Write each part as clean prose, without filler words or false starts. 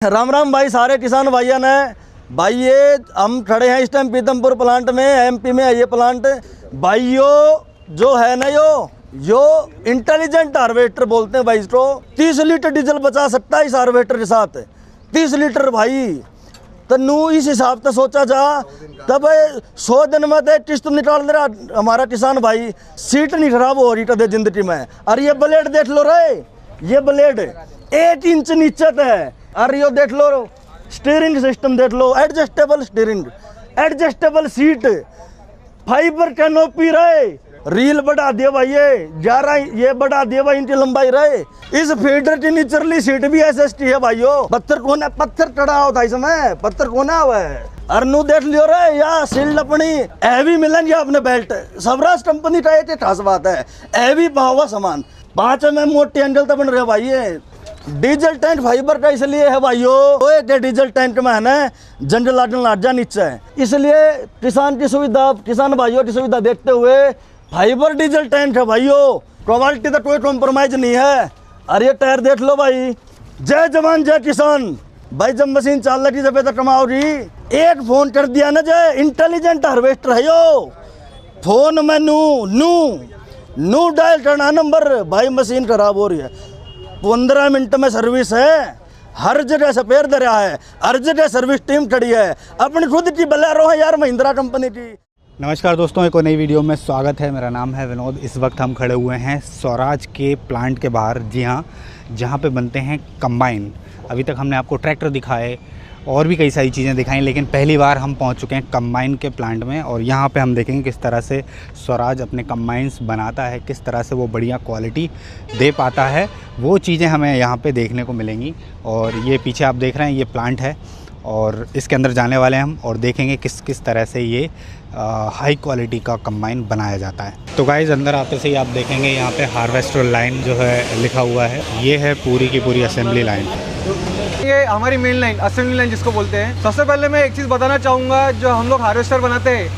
राम राम भाई सारे किसान भाइयों ने। भाई ये हम खड़े हैं इस टाइम पीतमपुर प्लांट में, एमपी में है ये प्लांट। भाइयों जो है ना यो इंटेलिजेंट हार्वेस्टर बोलते हैं भाई इसको। 30 लीटर डीजल बचा सकता है इस हार्वेस्टर के साथ। 30 लीटर भाई तो नू इस हिसाब से सोचा जा तब 100 दिन में तो किस्त निकाल दे रहा हमारा किसान भाई। सीट नहीं खराब हो रही तो जिंदगी में। और ये ब्लेड देख लो रे, ये ब्लेड 1 इंच नीचे है। अरे यो देख लो, स्टीयरिंग सिस्टम देख लो, adjustable steering, adjustable seat, fibre canopy रहे, रील बढ़ा दिया भाई ये बढ़ा दिया भाई इनकी लंबाई रहे। इस फीडर की निचरली सीट भी SST है भाइयों। पत्थर चढ़ा होता इसमें, पत्थर कोना हुआ है। अरनू देख लियो रे या सील्ड अपनी हैवी मिलेंगे अपने बेल्ट। सबराज कंपनी का एक खास बात है, हैवी हुआ सामान 5 mm मोटी एंगल तक बन रहे भाई। डीजल टैंक फाइबर का इसलिए है भाइयों, डीजल टैंक में है ना जंग लाजा नीचे है, इसलिए किसान की सुविधा, किसान भाइयों की सुविधा देखते हुए फाइबर डीजल टैंक है भाइयों। क्वालिटी तो कोई कॉम्प्रोमाइज नहीं है। अरे ये टायर देख लो भाई, जय जवान जय किसान भाई। जब मशीन चाल रही जब तक कमाओगी, एक फोन कर दिया ना जय इंटेलिजेंट हार्वेस्टर है यो। फोन में नू डायल करना नंबर भाई, मशीन खराब हो रही है 15 मिनट में सर्विस है। हर जगह स्पेयर दे रहा है, हर जगह सर्विस टीम खड़ी है। अपनी खुद की बोलेरो है यार, महिंद्रा कंपनी की। नमस्कार दोस्तों, एक और नई वीडियो में स्वागत है। मेरा नाम है विनोद। इस वक्त हम खड़े हुए हैं स्वराज के प्लांट के बाहर, जी हाँ, जहाँ पे बनते हैं कंबाइन। अभी तक हमने आपको ट्रैक्टर दिखाए और भी कई सारी चीज़ें दिखाई, लेकिन पहली बार हम पहुंच चुके हैं कंबाइन के प्लांट में। और यहाँ पे हम देखेंगे किस तरह से स्वराज अपने कंबाइंस बनाता है, किस तरह से वो बढ़िया क्वालिटी दे पाता है, वो चीज़ें हमें यहाँ पे देखने को मिलेंगी। और ये पीछे आप देख रहे हैं ये प्लांट है और इसके अंदर जाने वाले हैं हम और देखेंगे किस किस तरह से ये हाई क्वालिटी का कंबाइन बनाया जाता है। तो गाइज़ अंदर आते से ही आप देखेंगे यहाँ पे हार्वेस्टर लाइन जो है लिखा हुआ है, ये है पूरी की पूरी असेंबली लाइन। ये हमारी मेन लाइन, असेंबली लाइन जिसको बोलते हैं। सबसे पहले मैं एक चीज़ बताना चाहूँगा, जो हम लोग हार्वेस्टर बनाते हैं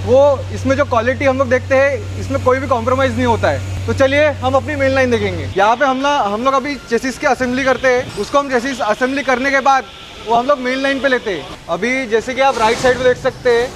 वो इसमें जो क्वालिटी हम लोग देखते हैं इसमें कोई भी कॉम्प्रोमाइज़ नहीं होता है। तो चलिए हम अपनी मेन लाइन देखेंगे। यहाँ पे हम लोग अभी चेसिस की असेंबली करते हैं। उसको हम चेसिस असेंबली करने के बाद वो हम लोग मेन लाइन पे लेते हैं। अभी जैसे कि आप राइट साइड पे देख सकते हैं,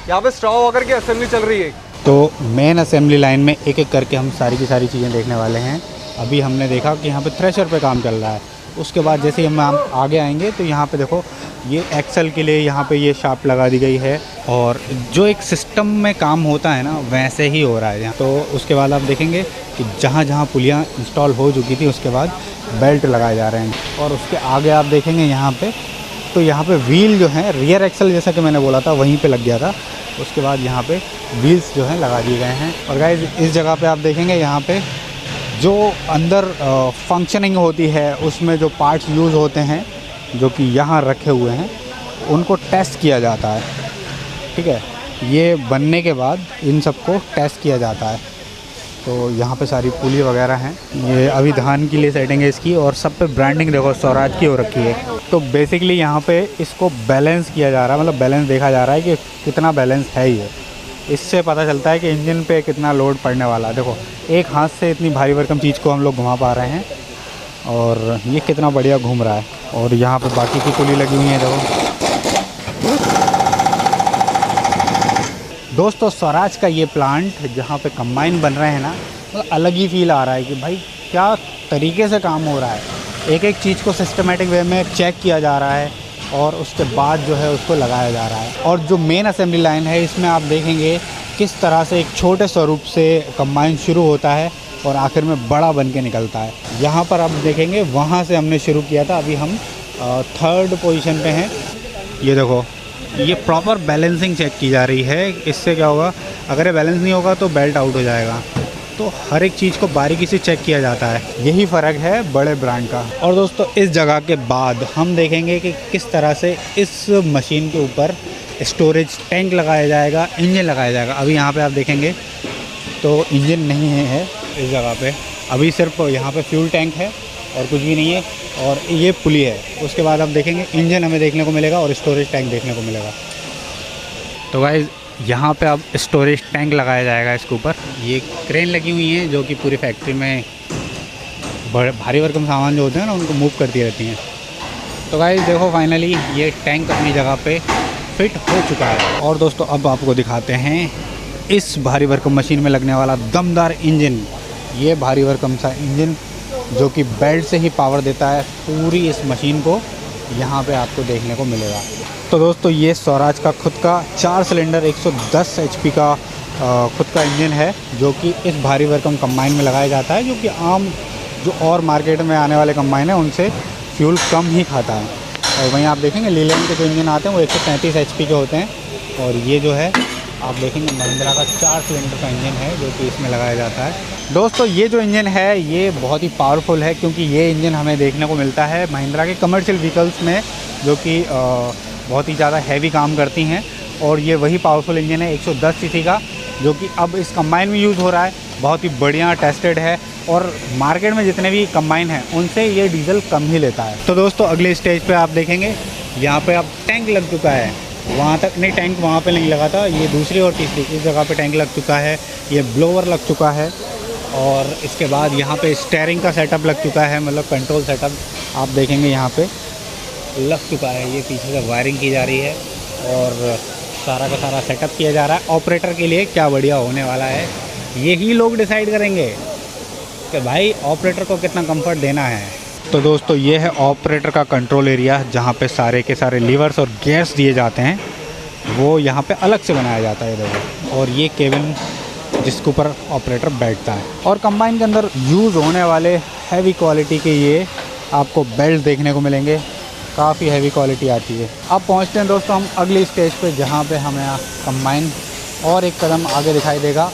यहाँ पे स्ट्रॉ वगैरह की असेंबली चल रही है। तो मेन असेंबली लाइन में एक एक करके हम सारी की सारी चीज़ें देखने वाले हैं। अभी हमने देखा कि यहाँ पे थ्रेशर पे काम चल रहा है। उसके बाद जैसे ही हम आगे आएंगे तो यहाँ पे देखो ये एक्सल के लिए यहाँ पे ये शाफ्ट लगा दी गई है। और जो एक सिस्टम में काम होता है ना वैसे ही हो रहा है यहाँ। तो उसके बाद आप देखेंगे कि जहाँ जहाँ पुलियाँ इंस्टॉल हो चुकी थी उसके बाद बेल्ट लगाए जा रहे हैं। और उसके आगे आप देखेंगे यहाँ पे, तो यहाँ पे व्हील जो है रियर एक्सल जैसा कि मैंने बोला था वहीं पे लग गया था। उसके बाद यहाँ पे व्हील्स जो हैं लगा दिए गए हैं। और गाइस इस जगह पे आप देखेंगे यहाँ पे जो अंदर फंक्शनिंग होती है उसमें जो पार्ट्स यूज़ होते हैं जो कि यहाँ रखे हुए हैं उनको टेस्ट किया जाता है। ठीक है, ये बनने के बाद इन सबको टेस्ट किया जाता है। तो यहाँ पे सारी पुली वगैरह हैं। ये अभी धान के लिए सेटिंग है इसकी। और सब पे ब्रांडिंग देखो स्वराज की हो रखी है। तो बेसिकली यहाँ पे इसको बैलेंस किया जा रहा है, मतलब बैलेंस देखा जा रहा है कि कितना बैलेंस है ये। इससे पता चलता है कि इंजन पे कितना लोड पड़ने वाला है। देखो एक हाथ से इतनी भारी भरकम चीज़ को हम लोग घुमा पा रहे हैं और ये कितना बढ़िया घूम रहा है। और यहाँ पे बाकी की पुली लगी हुई है देखो। दोस्तों स्वराज का ये प्लांट जहाँ पे कंबाइन बन रहे हैं ना, तो अलग ही फील आ रहा है कि भाई क्या तरीके से काम हो रहा है। एक एक चीज़ को सिस्टमेटिक वे में चेक किया जा रहा है और उसके बाद जो है उसको लगाया जा रहा है। और जो मेन असेंबली लाइन है इसमें आप देखेंगे किस तरह से एक छोटे स्वरूप से कंबाइन शुरू होता है और आखिर में बड़ा बन के निकलता है। यहाँ पर आप देखेंगे वहाँ से हमने शुरू किया था, अभी हम 3rd पोजीशन पे हैं। ये देखो ये प्रॉपर बैलेंसिंग चेक की जा रही है। इससे क्या होगा, अगर ये बैलेंस नहीं होगा तो बेल्ट आउट हो जाएगा। तो हर एक चीज़ को बारीकी से चेक किया जाता है। यही फ़र्क है बड़े ब्रांड का। और दोस्तों इस जगह के बाद हम देखेंगे कि किस तरह से इस मशीन के ऊपर स्टोरेज टैंक लगाया जाएगा, इंजन लगाया जाएगा। अभी यहाँ पे आप देखेंगे तो इंजन नहीं है इस जगह पे, अभी सिर्फ यहाँ पे फ्यूल टैंक है और कुछ भी नहीं है। और ये पुली है। उसके बाद आप देखेंगे इंजन हमें देखने को मिलेगा और स्टोरेज टैंक देखने को मिलेगा। तो गाइस यहाँ पे अब स्टोरेज टैंक लगाया जाएगा इसके ऊपर। ये क्रेन लगी हुई है जो कि पूरी फैक्ट्री में भारी भरकम सामान जो होते हैं ना उनको मूव करती रहती हैं। तो गाइस देखो फाइनली ये टैंक अपनी जगह पे फिट हो चुका है। और दोस्तों अब आपको दिखाते हैं इस भारी भरकम मशीन में लगने वाला दमदार इंजन। ये भारी भरकम सा इंजन जो कि बेल्ट से ही पावर देता है पूरी इस मशीन को, यहाँ पे आपको देखने को मिलेगा। तो दोस्तों ये स्वराज का खुद का 4 सिलेंडर 110 HP का खुद का इंजन है, जो कि इस भारी भरकम कंबाइन में लगाया जाता है, जो कि आम जो और मार्केट में आने वाले कंबाइन है उनसे फ्यूल कम ही खाता है। और वहीं आप देखेंगे लीलैंड के जो इंजन आते हैं वो 135 HP के होते हैं। और ये जो है आप देखेंगे महिंद्रा का 4 सिलेंडर का इंजन है जो कि इसमें लगाया जाता है। दोस्तों ये जो इंजन है ये बहुत ही पावरफुल है, क्योंकि ये इंजन हमें देखने को मिलता है महिंद्रा के कमर्शियल व्हीकल्स में, जो कि बहुत ही ज़्यादा हैवी काम करती हैं। और ये वही पावरफुल इंजन है 110 cc का, जो कि अब इस कंबाइन में यूज़ हो रहा है। बहुत ही बढ़िया टेस्टेड है और मार्केट में जितने भी कंबाइन हैं उनसे ये डीजल कम ही लेता है। तो दोस्तों अगले स्टेज पे आप देखेंगे यहाँ पे अब टैंक लग चुका है। वहाँ तक नहीं, टैंक वहाँ पे नहीं लगा था, ये दूसरी और तीसरी इस जगह पे टैंक लग चुका है। ये ब्लोवर लग चुका है और इसके बाद यहाँ पे स्टीयरिंग का सेटअप लग चुका है, मतलब कंट्रोल सेटअप आप देखेंगे यहाँ पे लग चुका है। ये पीछे से वायरिंग की जा रही है और सारा का सारा सेटअप किया जा रहा है। ऑपरेटर के लिए क्या बढ़िया होने वाला है यही लोग डिसाइड करेंगे कि भाई ऑपरेटर को कितना कंफर्ट देना है। तो दोस्तों ये है ऑपरेटर का कंट्रोल एरिया, जहाँ पे सारे के सारे लीवर्स और गियर्स दिए जाते हैं, वो यहाँ पे अलग से बनाया जाता है देखो। और ये केबिन जिसके ऊपर ऑपरेटर बैठता है। और कंबाइन के अंदर यूज़ होने वाले हैवी क्वालिटी के ये आपको बेल्ट देखने को मिलेंगे, काफ़ी हैवी क्वालिटी आती है। अब पहुँचते हैं दोस्तों हम अगली स्टेज पे, जहाँ पे हमें कंबाइन और एक कदम आगे दिखाई देगा,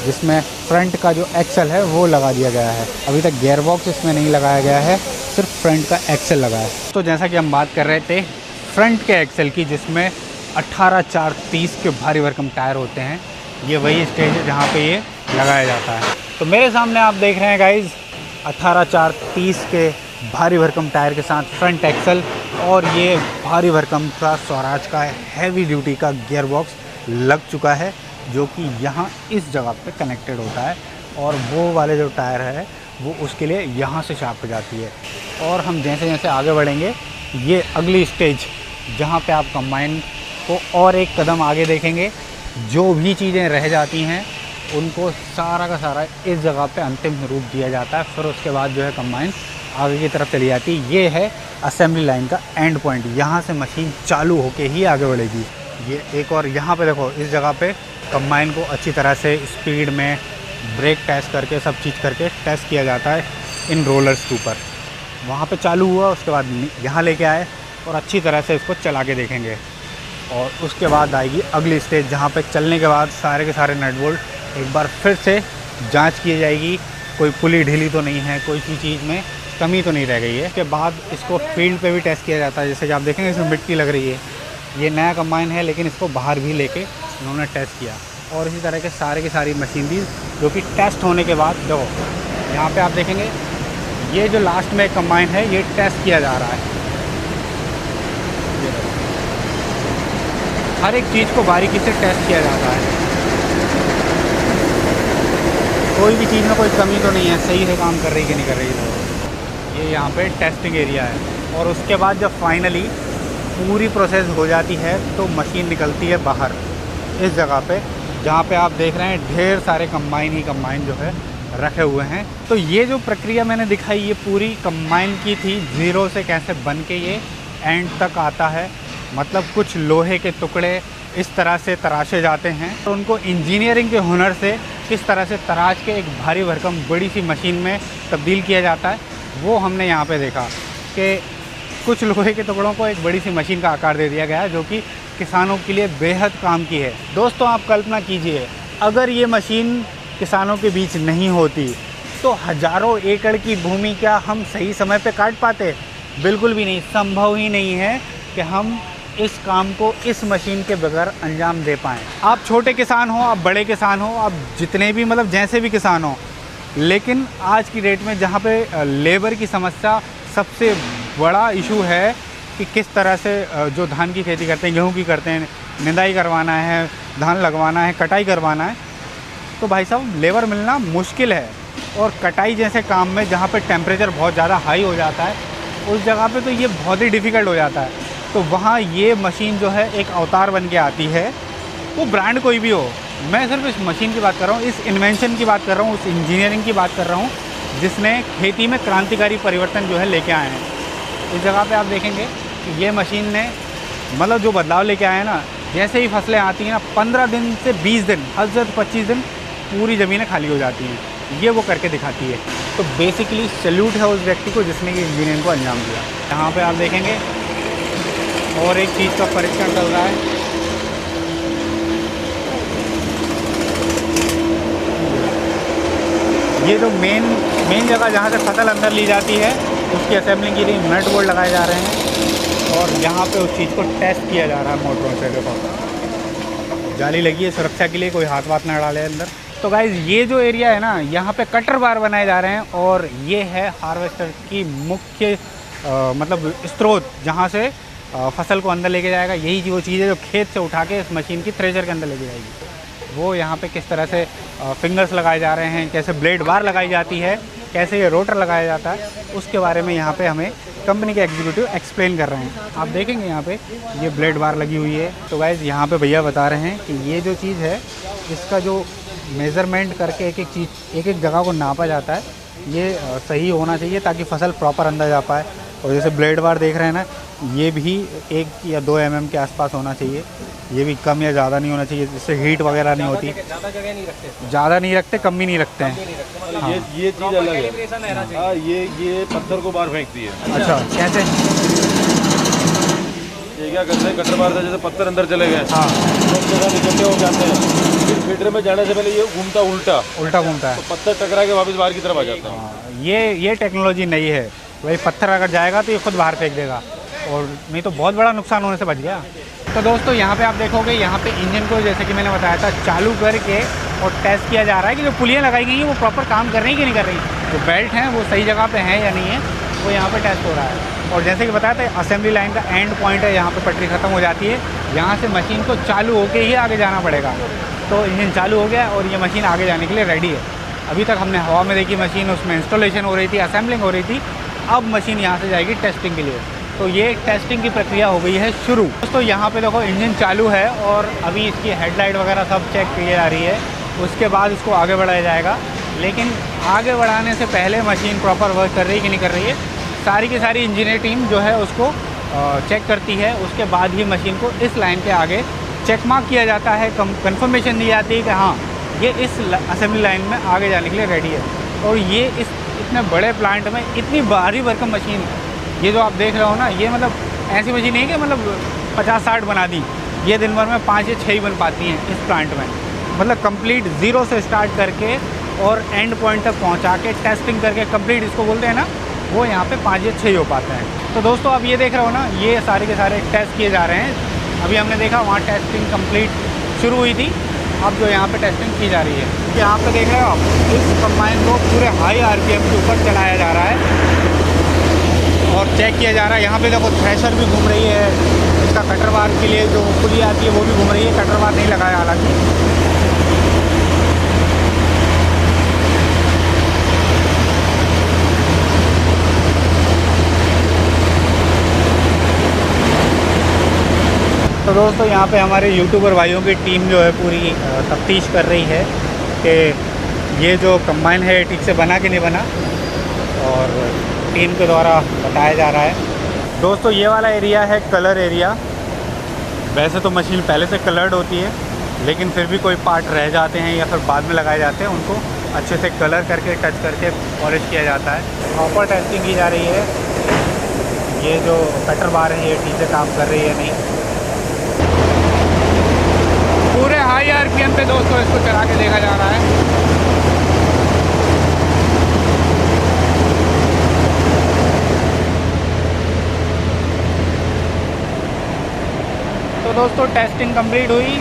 जिसमें फ्रंट का जो एक्सल है वो लगा दिया गया है। अभी तक गियर बॉक्स इसमें नहीं लगाया गया है, सिर्फ फ्रंट का एक्सल लगा है। तो जैसा कि हम बात कर रहे थे फ्रंट के एक्सल की, जिसमें 18/4/30 के भारी भरकम टायर होते हैं, ये वही स्टेज है जहाँ पे ये लगाया जाता है। तो मेरे सामने आप देख रहे हैं गाइज़ 18/4/30 के भारी भरकम टायर के साथ फ्रंट एक्सल, और ये भारी भरकम का स्वराज का हैवी ड्यूटी का गियर बॉक्स लग चुका है, जो कि यहाँ इस जगह पे कनेक्टेड होता है। और वो वाले जो टायर है वो उसके लिए यहाँ से शार्प हो जाती है। और हम जैसे जैसे आगे बढ़ेंगे ये अगली स्टेज, जहाँ पे आप कंबाइन को और एक कदम आगे देखेंगे, जो भी चीज़ें रह जाती हैं उनको सारा का सारा इस जगह पे अंतिम रूप दिया जाता है। फिर उसके बाद जो है कंबाइन आगे की तरफ चली जाती है। ये है असेंबली लाइन का एंड पॉइंट, यहाँ से मशीन चालू होके ही आगे बढ़ेगी। ये एक और यहाँ पे देखो, इस जगह पे कंबाइन को अच्छी तरह से स्पीड में ब्रेक टेस्ट करके सब चीज़ करके टेस्ट किया जाता है इन रोलर्स के ऊपर। वहाँ पे चालू हुआ, उसके बाद यहाँ लेके आए और अच्छी तरह से इसको चला के देखेंगे। और उसके बाद आएगी अगली स्टेज, जहाँ पे चलने के बाद सारे के सारे नट बोल्ट एक बार फिर से जांच की जाएगी, कोई पुली ढीली तो नहीं है, कोई सी चीज़ में कमी तो नहीं रह गई है। उसके बाद इसको फील्ड पे भी टेस्ट किया जाता है। जैसे कि आप देखेंगे इसमें मिट्टी लग रही है, ये नया कंबाइन है लेकिन इसको बाहर भी लेके उन्होंने टेस्ट किया। और इसी तरह के सारे की सारी मशीनरी जो कि टेस्ट होने के बाद देखो यहाँ पे आप देखेंगे ये जो लास्ट में कंबाइन है ये टेस्ट किया जा रहा है। हर एक चीज़ को बारीकी से टेस्ट किया जाता है, कोई भी चीज़ में कोई कमी तो नहीं है, सही से काम कर रही कि नहीं कर रही है। ये यहाँ पे टेस्टिंग एरिया है। और उसके बाद जब फाइनली पूरी प्रोसेस हो जाती है तो मशीन निकलती है बाहर इस जगह पे, जहाँ पे आप देख रहे हैं ढेर सारे कंबाइन ही कंबाइन जो है रखे हुए हैं। तो ये जो प्रक्रिया मैंने दिखाई ये पूरी कंबाइन की थी, ज़ीरो से कैसे बन के ये एंड तक आता है। मतलब कुछ लोहे के टुकड़े इस तरह से तराशे जाते हैं, तो उनको इंजीनियरिंग के हुनर से किस तरह से तराश के एक भारी भरकम बड़ी सी मशीन में तब्दील किया जाता है, वो हमने यहाँ पे देखा कि कुछ लोहे के टुकड़ों को एक बड़ी सी मशीन का आकार दे दिया गया है, जो कि किसानों के लिए बेहद काम की है। दोस्तों आप कल्पना कीजिए अगर ये मशीन किसानों के बीच नहीं होती तो हज़ारों एकड़ की भूमि क्या हम सही समय पे काट पाते? बिल्कुल भी नहीं, संभव ही नहीं है कि हम इस काम को इस मशीन के बगैर अंजाम दे पाएँ। आप छोटे किसान हो, आप बड़े किसान हो, आप जितने भी मतलब जैसे भी किसान हो, लेकिन आज की डेट में जहाँ पे लेबर की समस्या सबसे बड़ा इशू है कि किस तरह से जो धान की खेती करते हैं, गेहूं की करते हैं, निंदाई करवाना है, धान लगवाना है, कटाई करवाना है, तो भाई साहब लेबर मिलना मुश्किल है। और कटाई जैसे काम में जहाँ पे टेम्परेचर बहुत ज़्यादा हाई हो जाता है उस जगह पे तो ये बहुत ही डिफ़िकल्ट हो जाता है। तो वहाँ ये मशीन जो है एक अवतार बन के आती है। वो ब्रांड कोई भी हो, मैं सिर्फ इस मशीन की बात कर रहा हूँ, इस इन्वेंशन की बात कर रहा हूँ, उस इंजीनियरिंग की बात कर रहा हूँ जिसने खेती में क्रांतिकारी परिवर्तन जो है लेके आए हैं। इस जगह पे आप देखेंगे कि ये मशीन ने मतलब जो बदलाव लेके आए हैं ना, जैसे ही फसलें आती हैं ना 15 दिन से 20 दिन, हद से 25 दिन पूरी ज़मीनें खाली हो जाती हैं। ये वो करके दिखाती है। तो बेसिकली सैल्यूट है उस व्यक्ति को जिसने ये इंजीनियरिंग को अंजाम दिया। यहाँ पे आप देखेंगे और एक चीज़ का परीक्षण चल रहा है। ये जो मेन जगह जहाँ से फसल अंदर ली जाती है उसकी असेंबलिंग के लिए नट बोल्ट लगाए जा रहे हैं और यहाँ पे उस चीज़ को टेस्ट किया जा रहा है मोटरों से। देखो जाली लगी है सुरक्षा के लिए, कोई हाथ वाथ ना डाले अंदर। तो गाइज़ ये जो एरिया है ना, यहाँ पे कटर बार बनाए जा रहे हैं और ये है हार्वेस्टर की मुख्य मतलब स्रोत जहाँ से फसल को अंदर लेके जाएगा। यही वो चीज़ है जो खेत से उठा के इस मशीन की थ्रेशर के अंदर लेके जाएगी। वो यहाँ पे किस तरह से फिंगर्स लगाए जा रहे हैं, कैसे ब्लेड बार लगाई जाती है, कैसे ये रोटर लगाया जाता है, उसके बारे में यहाँ पे हमें कंपनी के एग्जीक्यूटिव एक्सप्लेन कर रहे हैं। आप देखेंगे यहाँ पे ये ब्लेड बार लगी हुई है। तो गाइज़ यहाँ पे भैया बता रहे हैं कि ये जो चीज़ है इसका जो मेज़रमेंट करके एक एक जगह को नापा जाता है, ये सही होना चाहिए ताकि फसल प्रॉपर अंदर जा पाए। और जैसे ब्लेड बार देख रहे हैं ना, ये भी 1 या 2 mm के आसपास होना चाहिए। ये भी कम या ज़्यादा नहीं होना चाहिए, जिससे हीट वगैरह नहीं होती। ज़्यादा नहीं रखते, कम भी नहीं रखते हैं। हाँ। ये चीज़ अलग है। हाँ, ये पत्थर को बाहर फेंकती है। अच्छा, कैसे? ये क्या करते हैं, कटर मारते हैं, जैसे पत्थर अंदर चले गए, हाँ, सब जगह इकट्ठे हो जाते हैं। फिर फीडर में जाने से पहले ये घूमता उल्टा घूमता है, तो पत्थर टकरा के वापस बाहर की तरफ आ जाता है। हाँ, ये टेक्नोलॉजी नई है। वही पत्थर अगर जाएगा तो ये खुद बाहर फेंक देगा और नहीं तो बहुत बड़ा नुकसान होने से बच गया। तो दोस्तों यहाँ पे आप देखोगे, यहाँ पे इंजन को जैसे कि मैंने बताया था चालू करके और टेस्ट किया जा रहा है कि जो पुलियाँ लगाई गई हैं वो प्रॉपर काम कर रही हैं कि नहीं कर रही, जो बेल्ट हैं वो सही जगह पे हैं या नहीं है, वो यहाँ पे टेस्ट हो रहा है। और जैसे कि बताया था असेंबली लाइन का एंड पॉइंट है, यहाँ पे पटरी ख़त्म हो जाती है, यहाँ से मशीन को चालू होके ही आगे जाना पड़ेगा। तो इंजन चालू हो गया और ये मशीन आगे जाने के लिए रेडी है। अभी तक हमने हवा में देखी मशीन, उसमें इंस्टॉलेशन हो रही थी, असेंबलिंग हो रही थी। अब मशीन यहाँ से जाएगी टेस्टिंग के लिए। तो ये टेस्टिंग की प्रक्रिया हो गई है शुरू। दोस्तों यहाँ पे देखो इंजन चालू है और अभी इसकी हेडलाइट वगैरह सब चेक की जा रही है। उसके बाद इसको आगे बढ़ाया जाएगा। लेकिन आगे बढ़ाने से पहले मशीन प्रॉपर वर्क कर रही है कि नहीं कर रही है, सारी की सारी इंजीनियर टीम जो है उसको चेक करती है। उसके बाद ही मशीन को इस लाइन पे आगे चेक मार्क किया जाता है, कंफर्मेशन दी जाती है कि हाँ ये इस असेंबली लाइन में आगे जाने के लिए रेडी है। और ये इतने बड़े प्लांट में इतनी भारी भरकम मशीन, ये जो आप देख रहे हो ना, ये मतलब ऐसी मशीन नहीं है कि मतलब 50-60 बना दी, ये दिन भर में 5 या 6 ही बन पाती हैं इस प्लांट में। मतलब कंप्लीट ज़ीरो से स्टार्ट करके और एंड पॉइंट तक पहुंचा के टेस्टिंग करके कंप्लीट इसको बोलते हैं ना, वो यहाँ पे 5 या 6 ही हो पाते हैं। तो दोस्तों आप ये देख रहे हो ना, ये सारे के सारे टेस्ट किए जा रहे हैं। अभी हमने देखा वहाँ टेस्टिंग कंप्लीट शुरू हुई थी, अब जो यहाँ पे टेस्टिंग की जा रही है। यहाँ पे देख रहे हो आप, इस कंबाइन को पूरे हाई RPM के ऊपर चलाया जा रहा है और चेक किया जा रहा है। यहाँ पे देखो थ्रेशर भी घूम रही है, इसका कटर बार के लिए जो पुली आती है वो भी घूम रही है। कटर बार नहीं लगाया हालांकि। तो दोस्तों यहाँ पे हमारे यूट्यूबर भाइयों की टीम जो है पूरी तफ्तीश कर रही है कि ये जो कंबाइन है ठीक से बना कि नहीं बना, और टीम के द्वारा बताया जा रहा है। दोस्तों ये वाला एरिया है कलर एरिया। वैसे तो मशीन पहले से कलर्ड होती है, लेकिन फिर भी कोई पार्ट रह जाते हैं या फिर बाद में लगाए जाते हैं, उनको अच्छे से कलर करके टच करके पॉलिश किया जाता है। प्रॉपर टेस्टिंग की जा रही है। ये जो कटर बार है ये ठीक से काम कर रही है नहीं। पूरे हाई RPM पे दोस्तों इसको चला के देखा जा रहा है। तो दोस्तों टेस्टिंग कंप्लीट हुई।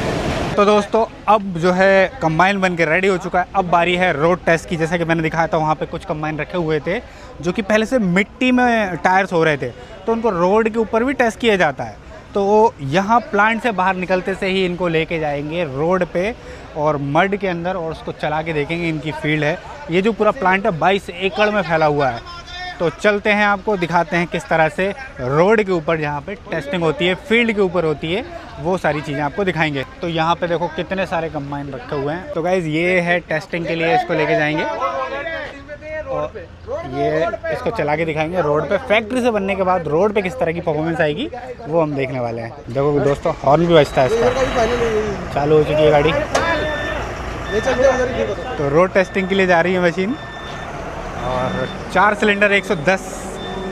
तो दोस्तों अब जो है कंबाइन बन के रेडी हो चुका है। अब बारी है रोड टेस्ट की। जैसा कि मैंने दिखाया था, वहाँ पे कुछ कंबाइन रखे हुए थे जो कि पहले से मिट्टी में टायर्स हो रहे थे, तो उनको रोड के ऊपर भी टेस्ट किया जाता है। तो यहाँ प्लांट से बाहर निकलते से ही इनको लेके जाएंगे रोड पे और मड के अंदर और उसको चला के देखेंगे। इनकी फील्ड है, ये जो पूरा प्लांट है 22 एकड़ में फैला हुआ है। तो चलते हैं, आपको दिखाते हैं किस तरह से रोड के ऊपर जहाँ पे टेस्टिंग होती है, फील्ड के ऊपर होती है, वो सारी चीज़ें आपको दिखाएंगे। तो यहाँ पे देखो कितने सारे कंबाइन रखे हुए हैं। तो गाइज़ ये है टेस्टिंग के लिए, इसको लेके जाएंगे और ये इसको चला के दिखाएंगे रोड पे। फैक्ट्री से बनने के बाद रोड पे किस तरह की परफॉर्मेंस आएगी वो हम देखने वाले हैं। देखो दोस्तों, हॉर्न भी बजता है इसका। चालू हो चुकी है गाड़ी। तो रोड टेस्टिंग के लिए जा रही है मशीन। और 4 सिलेंडर 110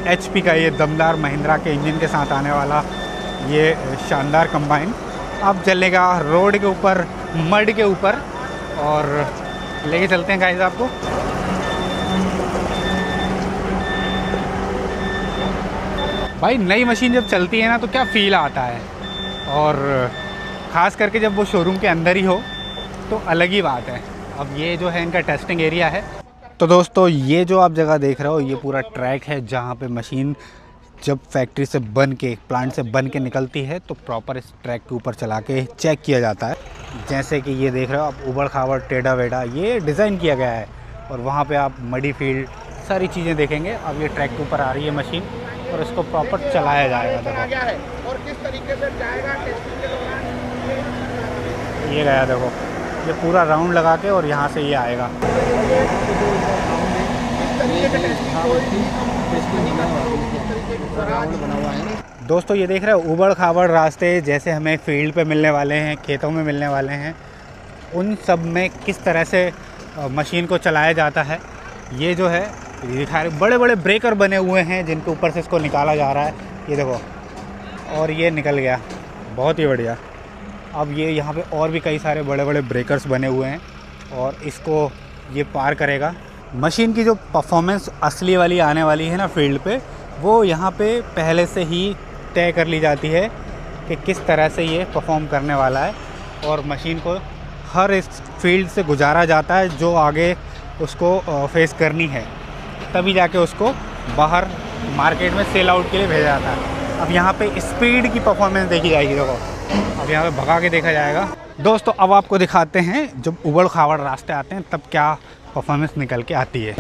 HP का ये दमदार महिंद्रा के इंजन के साथ आने वाला ये शानदार कंबाइन अब चलेगा रोड के ऊपर, मड के ऊपर। और लेके चलते हैं गाइस आपको। भाई नई मशीन जब चलती है ना तो क्या फ़ील आता है, और ख़ास करके जब वो शोरूम के अंदर ही हो तो अलग ही बात है। अब ये जो है इनका टेस्टिंग एरिया है। तो दोस्तों ये जो आप जगह देख रहे हो ये पूरा ट्रैक है जहाँ पे मशीन जब फैक्ट्री से बन के, प्लांट से बन के निकलती है तो प्रॉपर इस ट्रैक के ऊपर चला के चेक किया जाता है। जैसे कि ये देख रहे हो आप, उबड़ खाबड़ टेढ़ा वेढ़ा ये डिज़ाइन किया गया है। और वहाँ पे आप मडी फील्ड सारी चीज़ें देखेंगे। अब ये ट्रैक के ऊपर आ रही है मशीन और इसको प्रॉपर चलाया जाएगा। देखो और किस तरीके से जाएगा टेस्टिंग के दौरान। ये गया, देखो ये पूरा राउंड लगा के और यहाँ से ये आएगा। दोस्तों ये देख रहे हो उबड़ खाबड़ रास्ते जैसे हमें फील्ड पे मिलने वाले हैं, खेतों में मिलने वाले हैं, उन सब में किस तरह से मशीन को चलाया जाता है। ये जो है दिखा रहे, बड़े बड़े ब्रेकर बने हुए हैं जिनके ऊपर से इसको निकाला जा रहा है। ये देखो, और ये निकल गया, बहुत ही बढ़िया। अब ये यहाँ पे और भी कई सारे बड़े बड़े ब्रेकर्स बने हुए हैं और इसको ये पार करेगा। मशीन की जो परफॉर्मेंस असली वाली आने वाली है ना फील्ड पे, वो यहाँ पे पहले से ही तय कर ली जाती है कि किस तरह से ये परफॉर्म करने वाला है। और मशीन को हर इस फील्ड से गुजारा जाता है जो आगे उसको फेस करनी है, तभी जाके उसको बाहर मार्केट में सेल आउट के लिए भेजा जाता है। अब यहाँ पे स्पीड की परफॉर्मेंस देखी जाएगी। देखो अब यहाँ पे भगा के देखा जाएगा। दोस्तों अब आपको दिखाते हैं जब उबड़ खाबड़ रास्ते आते हैं तब क्या परफॉर्मेंस निकल के आती है।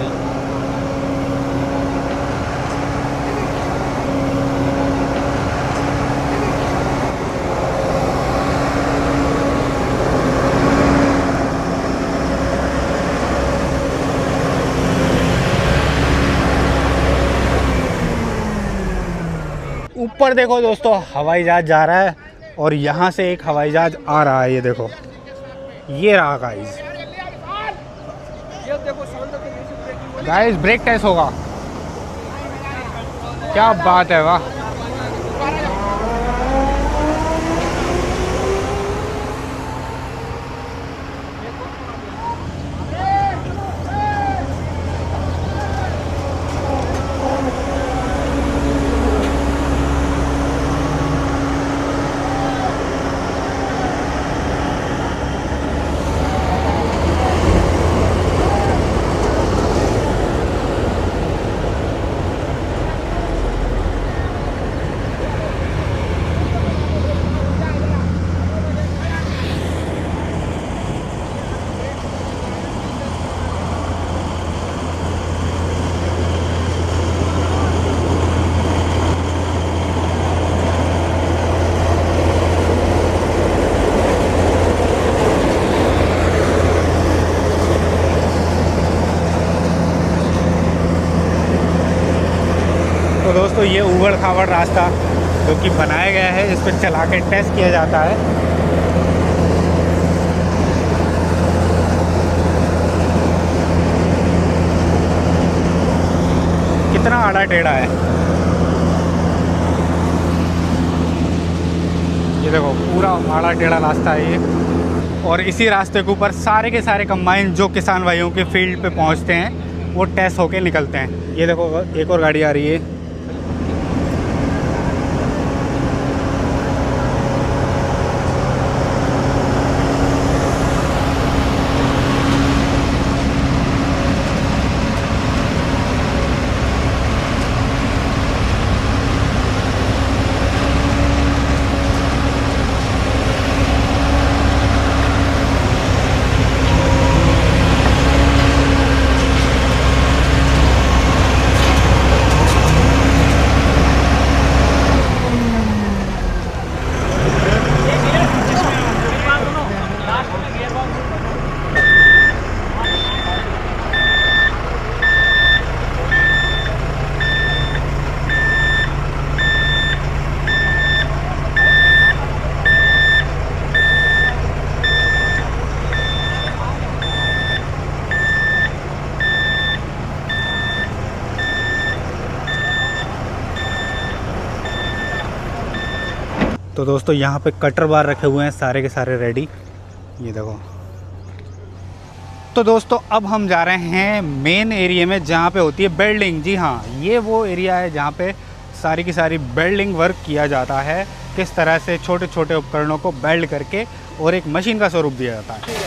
ऊपर देखो दोस्तों, हवाई जहाज जा रहा है और यहाँ से एक हवाई जहाज आ रहा है। ये देखो, ये रहा गाइस। गाइस ब्रेक टेस्ट होगा, क्या बात है, वाह। तो दोस्तों ये उबड़ खाबड़ रास्ता जो कि बनाया गया है, इस पर चला के टेस्ट किया जाता है। कितना आड़ा टेढ़ा है, ये देखो पूरा आड़ा टेढ़ा रास्ता है ये। और इसी रास्ते के ऊपर सारे के सारे कंबाइन जो किसान भाइयों के फील्ड पे पहुंचते हैं वो टेस्ट होके निकलते हैं। ये देखो एक और गाड़ी आ रही है। तो दोस्तों यहाँ पे कटर बार रखे हुए हैं सारे के सारे रेडी, ये देखो। तो दोस्तों अब हम जा रहे हैं मेन एरिया में जहाँ पे होती है वेल्डिंग। जी हाँ, ये वो एरिया है जहाँ पे सारी की सारी वेल्डिंग वर्क किया जाता है। किस तरह से छोटे छोटे उपकरणों को वेल्ड करके और एक मशीन का स्वरूप दिया जाता है।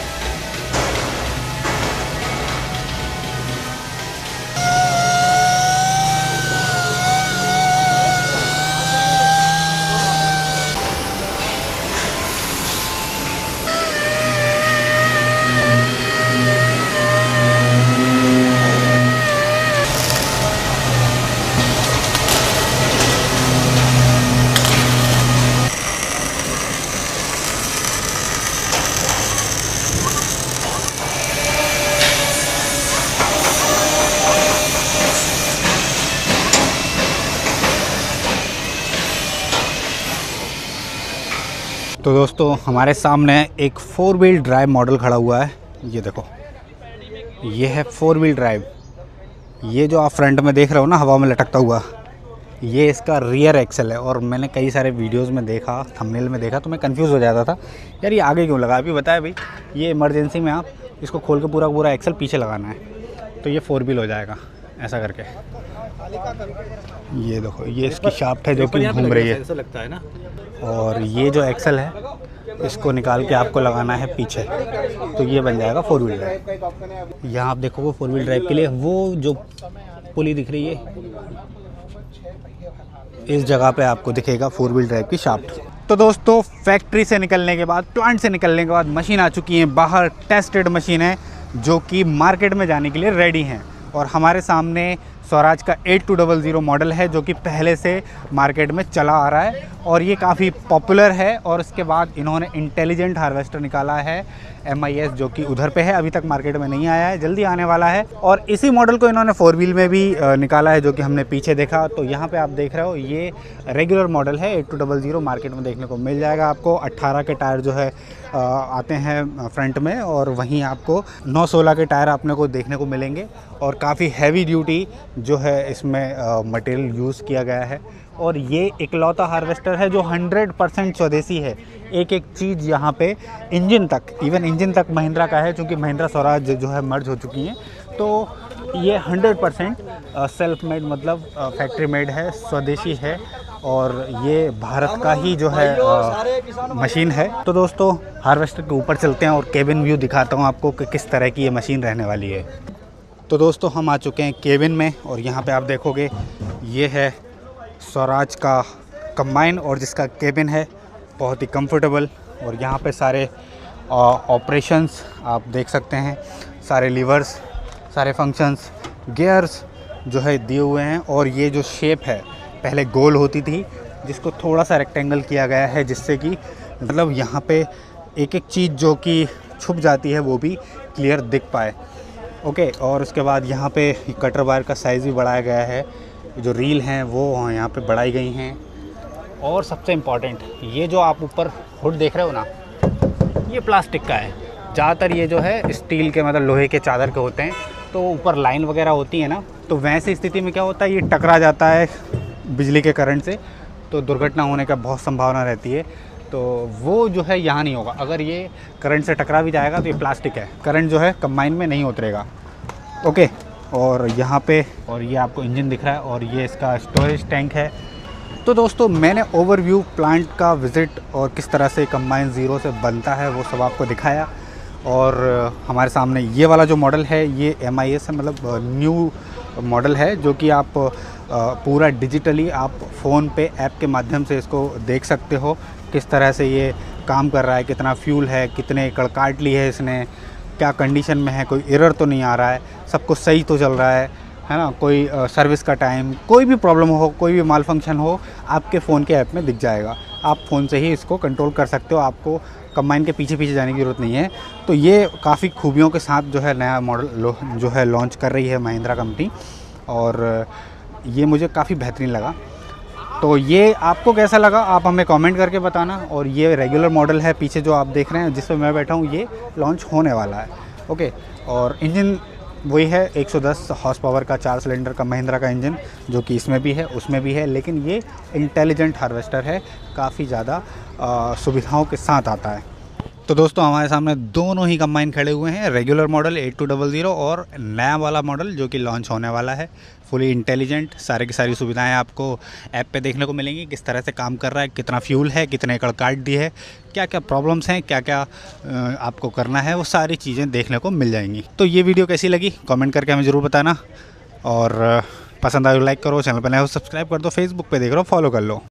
तो दोस्तों हमारे सामने एक 4 व्हील ड्राइव मॉडल खड़ा हुआ है, ये देखो, ये है 4 व्हील ड्राइव। ये जो आप फ्रंट में देख रहे हो ना हवा में लटकता हुआ, ये इसका रियर एक्सल है। और मैंने कई सारे वीडियोस में देखा, थंबनेल में देखा, तो मैं कंफ्यूज हो जाता था यार ये आगे क्यों लगा। अभी बताया भाई, ये इमरजेंसी में आप इसको खोल के पूरा पूरा एक्सल पीछे लगाना है तो ये 4 व्हील हो जाएगा ऐसा करके। ये देखो, ये इसकी शाफ्ट है जो कि घूम रही है, ऐसा लगता है ना। और ये जो एक्सल है इसको निकाल के आपको लगाना है पीछे, तो ये बन जाएगा 4 व्हील ड्राइव। यहाँ आप देखोगे 4 व्हील ड्राइव के लिए वो जो पुली दिख रही है, इस जगह पे आपको दिखेगा 4 व्हील ड्राइव की शाफ्ट। तो दोस्तों फैक्ट्री से निकलने के बाद, प्लांट से निकलने के बाद मशीन आ चुकी है बाहर। टेस्टेड मशीन है जो कि मार्केट में जाने के लिए रेडी हैं। और हमारे सामने स्वराज का 8200 मॉडल है जो कि पहले से मार्केट में चला आ रहा है और ये काफ़ी पॉपुलर है। और उसके बाद इन्होंने इंटेलिजेंट हार्वेस्टर निकाला है MIS, जो कि उधर पे है, अभी तक मार्केट में नहीं आया है, जल्दी आने वाला है। और इसी मॉडल को इन्होंने 4 व्हील में भी निकाला है जो कि हमने पीछे देखा। तो यहाँ पे आप देख रहे हो ये रेगुलर मॉडल है 8200, मार्केट में देखने को मिल जाएगा आपको। 18 के टायर जो है आते हैं फ्रंट में, और वहीं आपको 916 के टायर आपने को देखने को मिलेंगे। और काफ़ी हैवी ड्यूटी जो है इसमें मटेरियल यूज़ किया गया है। और ये इकलौता हार्वेस्टर है जो 100% स्वदेशी है। एक एक चीज़ यहाँ पे, इंजन तक, इवन इंजन तक महिंद्रा का है, क्योंकि महिंद्रा स्वराज जो है मर्ज हो चुकी हैं। तो ये 100% सेल्फ मेड, मतलब फैक्ट्री मेड है, स्वदेशी है। और ये भारत का ही जो है मशीन है। तो दोस्तों हार्वेस्टर के ऊपर चलते हैं और केबिन व्यू दिखाता हूँ आपको कि किस तरह की ये मशीन रहने वाली है। तो दोस्तों हम आ चुके हैं केबिन में, और यहाँ पे आप देखोगे ये है स्वराज का कंबाइन, और जिसका केबिन है बहुत ही कंफर्टेबल। और यहाँ पे सारे ऑपरेशंस आप देख सकते हैं, सारे लीवर्स, सारे फंक्शंस, गियर्स जो है दिए हुए हैं। और ये जो शेप है पहले गोल होती थी, जिसको थोड़ा सा रेक्टेंगल किया गया है, जिससे कि मतलब यहाँ पे एक एक चीज़ जो कि छुप जाती है वो भी क्लियर दिख पाए। ओके, और उसके बाद यहाँ पे कटर वायर का साइज़ भी बढ़ाया गया है, जो रील हैं वो यहाँ पे बढ़ाई गई हैं। और सबसे इम्पॉर्टेंट, ये जो आप ऊपर हुड देख रहे हो ना, ये प्लास्टिक का है। ज़्यादातर ये जो है स्टील के, मतलब लोहे के चादर के होते हैं। तो ऊपर लाइन वगैरह होती है ना, तो वैसी स्थिति में क्या होता है, ये टकरा जाता है बिजली के करंट से, तो दुर्घटना होने का बहुत संभावना रहती है। तो वो जो है यहाँ नहीं होगा। अगर ये करंट से टकरा भी जाएगा तो ये प्लास्टिक है, करंट जो है कंबाइन में नहीं उतरेगा। ओके, और यहाँ पे, और ये आपको इंजन दिख रहा है, और ये इसका स्टोरेज टैंक है। तो दोस्तों मैंने ओवरव्यू प्लांट का विज़िट और किस तरह से कंबाइन ज़ीरो से बनता है वो सब आपको दिखाया। और हमारे सामने ये वाला जो मॉडल है ये MIS है, मतलब न्यू मॉडल है, जो कि आप पूरा डिजिटली आप फ़ोन पे ऐप के माध्यम से इसको देख सकते हो किस तरह से ये काम कर रहा है, कितना फ्यूल है, कितने कड़काट ली है इसने, क्या कंडीशन में है, कोई एरर तो नहीं आ रहा है, सब कुछ सही तो चल रहा है ना। कोई सर्विस का टाइम, कोई भी प्रॉब्लम हो, कोई भी माल फंक्शन हो, आपके फ़ोन के ऐप में दिख जाएगा। आप फ़ोन से ही इसको कंट्रोल कर सकते हो, आपको कंबाइन के पीछे पीछे जाने की ज़रूरत नहीं है। तो ये काफ़ी खूबियों के साथ जो है नया मॉडल जो है लॉन्च कर रही है महिंद्रा कंपनी, और ये मुझे काफ़ी बेहतरीन लगा। तो ये आपको कैसा लगा आप हमें कमेंट करके बताना। और ये रेगुलर मॉडल है, पीछे जो आप देख रहे हैं जिस पर मैं बैठा हूँ, ये लॉन्च होने वाला है। ओके, और इंजन वही है 110 हॉर्स पावर का 4 सिलेंडर का महिंद्रा का इंजन, जो कि इसमें भी है उसमें भी है, लेकिन ये इंटेलिजेंट हार्वेस्टर है, काफ़ी ज़्यादा सुविधाओं के साथ आता है। तो दोस्तों हमारे सामने दोनों ही कंबाइन खड़े हुए हैं, रेगुलर मॉडल 8200 और नया वाला मॉडल जो कि लॉन्च होने वाला है, फुली इंटेलिजेंट। सारे की सारी सुविधाएं आपको ऐप पे देखने को मिलेंगी, किस तरह से काम कर रहा है, कितना फ्यूल है, कितने एकड़ काट दी है, क्या क्या प्रॉब्लम्स हैं, क्या क्या आपको करना है, वो सारी चीज़ें देखने को मिल जाएंगी। तो ये वीडियो कैसी लगी कमेंट करके हमें ज़रूर बताना, और पसंद आए लाइक करो, चैनल पर नए हो सब्सक्राइब कर दो, फेसबुक पे देख रहे हो फॉलो कर लो।